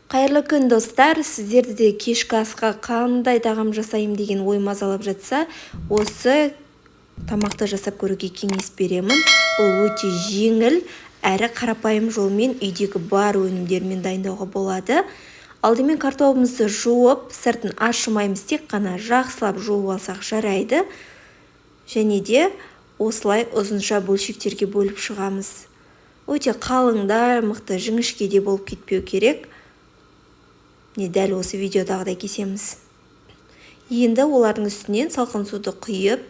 Қайырлы күн достар, сіздерді де кешкі асқа қандай тағам жасайым деген ой мазалап жатса, осы тамақты жасап көруге кеңес беремін. Бұл өте жеңіл әрі қарапайым жолмен үйдегі бар өнімдермен дайындауға болады. Алдымен картопымызды жуып, сыртын ашымаймыз, тек қана жақсылап жуып алсақ жарайды. Және де осылай ұзынша бөлшектерге бөліп шығамыз. Өте қалыңда, мықты жіңішкеде болып кетпеу керек. Дәл осы видеодағыдай кесеміз. Енді олардың үстінен салқын суды құйып,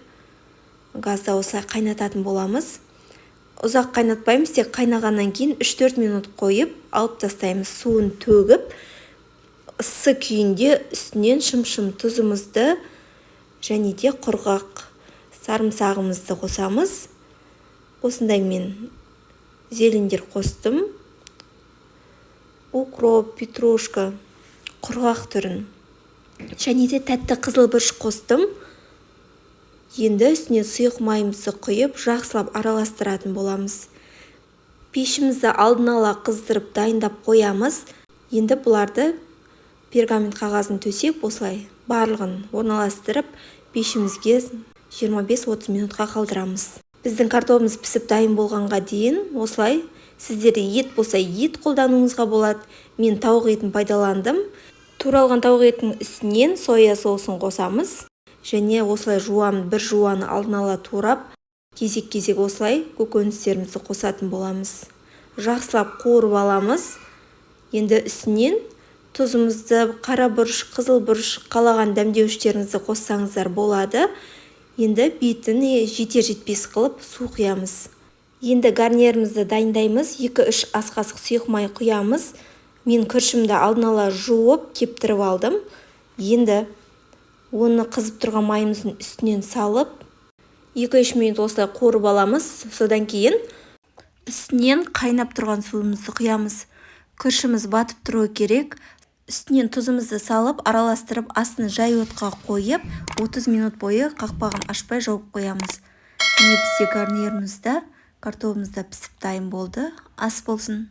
газда осылай қайнататын боламыз. Ұзақ қайнатпаймыз, тек қайнағаннан кейін 3-4 минут қойып, алып тастаймыз. Суын төгіп, ыссы күйінде үстінен шым-шым тұзымызды және де құрғақ сарымсағымызды қосамыз. Осындай мен зелендер қостым. Укроп, петрушка, құрғақ түрін. Және де тәтті қызыл бұрыш қостым. Енді үстіне сұйық майымызды құйып, жақсылап араластыратын боламыз. Пешімізді алдын ала қыздырып дайындап қоямыз. Енді бұларды пергамент қағазын төсеп, осылай барлығын орналастырып, пешімізге 25-30 минутқа қалдырамыз. Біздің картопымыз пісіп дайын болғанға дейін осылай сіздерде ет болса ет қолдануыңызға болады. Мен тауық етін пайдаландым. Туралған тауық етінің үстінен соя соусын қосамыз. Және осылай бір жуаны алдын ала турап, кезек-кезек осылай көкөністерімізді қосатын боламыз. Жақсылап қуырып аламыз. Енді үстінен тұзымызды, қара бұрыш, қызыл бұрыш, қалаған дәмдеуіштеріңізді қоссаңыздар болады. Енді бетін жетер-жетпес қылып су құямыз. Енді гарнирімізді дайындаймыз. 2-3 ас қасық сұйық май құямыз. Мен күрішімді алдын ала жуып, кептіріп алдым. Енді оны қызып тұрған майымыздың үстінен салып, 2-3 минут осылай қуырып аламыз. Содан кейін үстінен қайнап тұрған суымызды құямыз. Күрішіміз батып тұруы керек. Үстінен тұзымызды салып, араластырып, астын жай отқа қойып, 30 минут бойы қақпағын ашпай жауып қоямыз. Міне бізде гарнирімізді, картопымыз да пісіп дайын болды. Ас болсын.